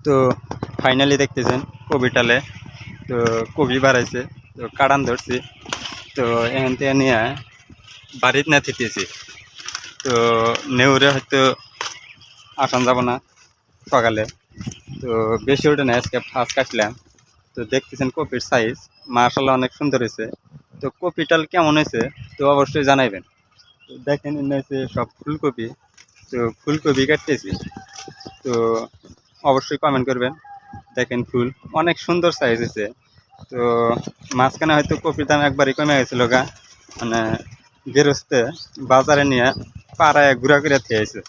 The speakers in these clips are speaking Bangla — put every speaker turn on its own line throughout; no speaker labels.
তো ফাইনালি দেখতেছেন কপি টালে তো কপি বাড়াইছে তো কাড়ান ধরছি তো এখান থেকে নিয়ে বাড়িতে না থিতেছি তো নেউরে হয়তো আসান যাব না সকালে তো বেশি ওঠে না আজকে ফার্স্ট কাটলাম তো দেখতেছেন কপির সাইজ মাশাআল্লাহ অনেক সুন্দর হয়েছে তো কপিটাল কেমন হয়েছে তো অবশ্যই জানাইবেন তো দেখেন এনে হয়েছে সব ফুলকপি তো ফুলকপি কাটতেছি তো অবশ্যই কমেন্ট করবেন দেখেন ফুল অনেক সুন্দর সাইজ হয়েছে তো মাঝখানে হয়তো কপির দাম একবারই কমে গেছিল গা মানে গেরস্তে বাজারে নিয়ে পাড়ায় ঘুরা করে খেয়েছে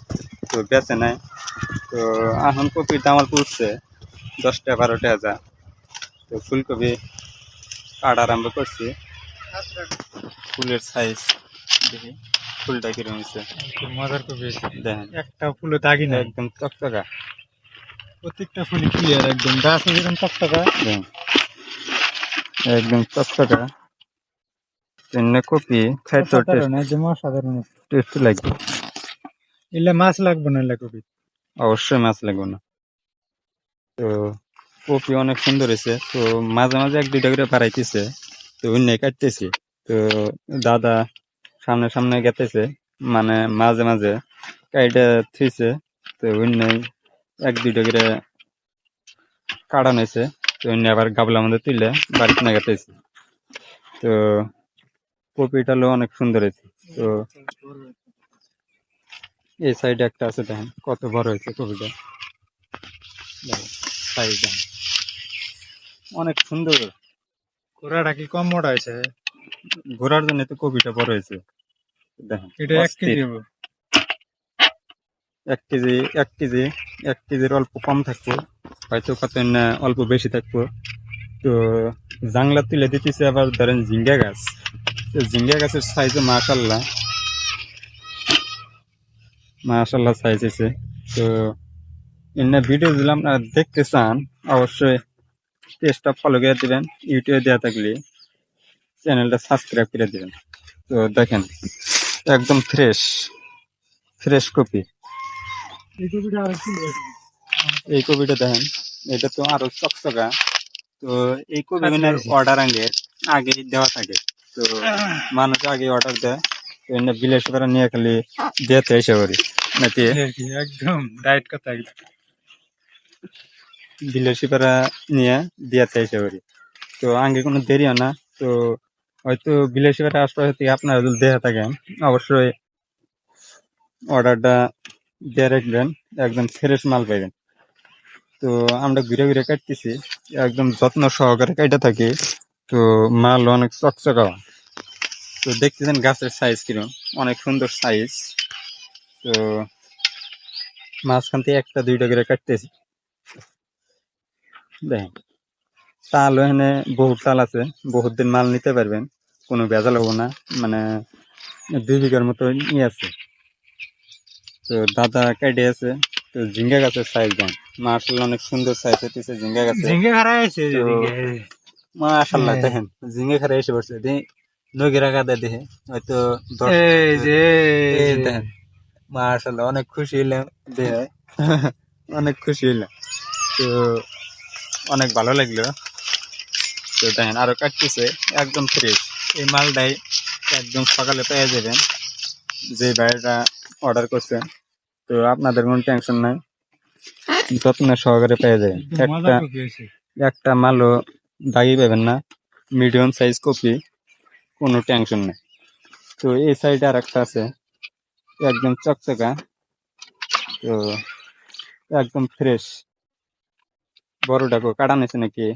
তো বেচে নেয় তো এখন কপির দাম অল্প উঠছে 10-12 হাজার তো ফুলকপি কাটা আরম্ভ করছি ফুলের সাইজ দেখি ফুলটা কিরকম হয়েছে
মজার কপি
দেখেন
একটা ফুলে দাগি না
একদম চকচকা
প্রত্যেকটা ফুলই ক্লিয়ার একদম গাছ যেরকম চকচকা
দেখেন একদম চকচকা এমনি কপি খাইতে
সাধারণ একদম অসাধারণ
টেস্ট লাগবে
এলে মাছ লাগবে না এলে কপি
অবশ্যই মাছ লাগবে না তো কপি অনেক সুন্দর হয়েছে তো মাঝে মাঝে 1-2টা করে বাড়াইতেছে তো অন্য কাটতেছি তো দাদা সামনে সামনে গেতেছে মানে মাঝে মাঝে কাইটা থুইছে তো অন্য 1-2টা করে কাটানো হয়েছে তো অন্য আবার গাবলার মধ্যে তুলে বাড়িতে না গেতেছি তো কপিটাও অনেক সুন্দর হয়েছে তো এই সাইডে একটা আছে দেখেন কত বড় হয়েছে কপিটা সাইজ দেখেন অনেক সুন্দর
ঘোড়াটা কি কম মোটা হয়েছে
ঘোরার জন্য তো কপিটা বড় হয়েছে দেখেন
এটা 1 কেজি হবে
1 কেজি 1 কেজির অল্প কম থাকবো হয়তো কত না অল্প বেশি থাকবো তো জাংলা তুলে দিতেছে আবার ধরেন ঝিঙ্গা গাছ তো ঝিঙ্গা গাছের সাইজও মাশাআল্লাহ সাইজ হয়েছে তো এমনি ভিডিও দিলাম না দেখতে চান অবশ্যই পেজটা ফলো করে দিবেন ইউটিউবে দেওয়া থাকলে চ্যানেলটা সাবস্ক্রাইব করে দিবেন তো দেখেন একদম ফ্রেশ কপি
এই কপিটা আর কি
এই কপিটা দেখেন এটা তো আরো চকচকা তো এই কপি মানে অর্ডার আগে দেওয়া থাকে তো মানুষ আগে অর্ডার দেয় তো এনে বিলাসী করে নিয়ে খালি দিতে এসে করি নাকি
একদম ডাইরেক্ট কথা একদম
বিলাসী পাড়া নিয়ে দিয়াতে এসে করি তো আগে কোনো দেরি হয় না তো হয়তো বিলাসী পাড়া আশপাশ থেকে আপনারা যদি দেয়া থাকেন অবশ্যই অর্ডারটা দিয়ে রাখবেন একদম ফ্রেশ মাল পাইবেন তো আমরা ঘুরে ঘুরে কাটতেছি একদম যত্ন সহকারে কাটা থাকি তো মাল অনেক চকচকা তো দেখতেছেন গাছের সাইজ কিরকম অনেক সুন্দর সাইজ তো মাঝখান থেকে 1-2টা করে কাটতেছি দেখেন তাল এখানে বহুত তাল আছে বহুত দিন মাল নিতে পারবেন কোনো ভেজাল হবো না মানে 2 বিঘার মতো নিয়ে আছে তো দাদা কাটে আছে তো ঝিঙ্গা গাছের সাইজ দেন মাশাআল্লাহ অনেক সুন্দর সাইজ হইতেছে ঝিঙ্গা গাছে
ঝিঙ্গে হারাই আছে
মাশাআল্লাহ দেখেন ঝিঙ্গা খারে এসে পড়ছে নগি রাখা দেয় দেখে হয়তো
এই যে
দেখেন মাশাআল্লাহ অনেক খুশি হইলাম দেখে অনেক খুশি হইলাম তো অনেক ভালো লাগলো তো দেখেন আরো কাটতেছে একদম ফ্রেশ এই মালটাই একদম সকালে পেয়ে যাবেন যে বাইরেটা অর্ডার করছেন তো আপনাদের কোনো টেনশন নাই যত্ন সহকারে পেয়ে যাবেন একটা মালও দাগি পাবেন না মিডিয়াম সাইজ কপি কোনো টেনশন নেই তো এই সাইডে আর একটা আছে একদম চকচকা তো একদম ফ্রেশ বড়টাকে কাটা নিয়েছে নাকি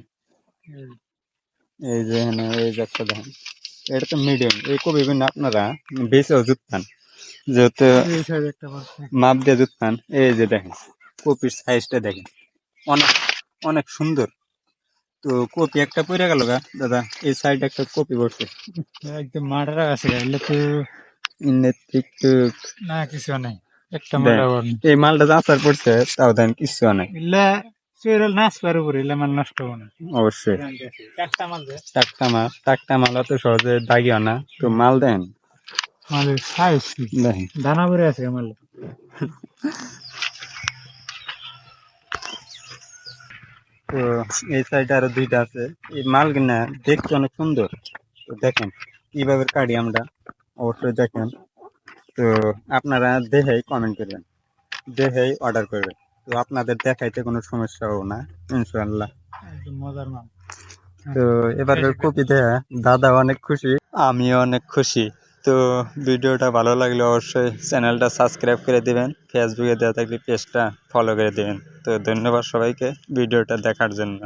এই যে এই যে একটা দেখেন এটা তো মিডিয়াম এই কপি কিন্তু আপনারা বেছেও জুত পান যেহেতু মাপ দিয়ে জুত পান এই যে দেখেন কপির সাইজটা দেখেন অনেক অনেক সুন্দর তো কপি একটা পড়ে গেল গা দাদা এই সাইড একটা কপি পড়ছে
একদম মাঠের আছে এলে তো না কিছু নাই একটা
এই মালটা আচার পড়ছে তাও দেন কিছু নাই
এলে চুইরাল নাচ পারে উপরে এলে মাল নষ্ট হবে না
অবশ্যই টাটকা মাল অত সহজে দাগি হয় না তো মাল দেন
মালের সাইজ
দেখেন
দানা পরে আছে মাল
তো এই সাইডে আরো দুইটা আছে। এই মালগুলা দেখতে অনেক সুন্দর। তো দেখেন কিভাবে কাটি আমরা, অবশ্যই দেখেন। তো আপনারা দেখেই কমেন্ট করবেন, দেখেই অর্ডার করবেন। তো আপনাদের দেখাইতে কোনো সমস্যা হবে না ইনশাআল্লাহ।
একদম মজার মাল।
তো এবারের কপি দেয়া দাদা অনেক খুশি, আমিও অনেক খুশি। তো ভিডিওটা ভালো লাগলে অবশ্যই চ্যানেলটা সাবস্ক্রাইব করে দিবেন, ফেসবুকে দেওয়া থাকলে পেজটা ফলো করে দিবেন। তো ধন্যবাদ সবাইকে ভিডিওটা দেখার জন্য।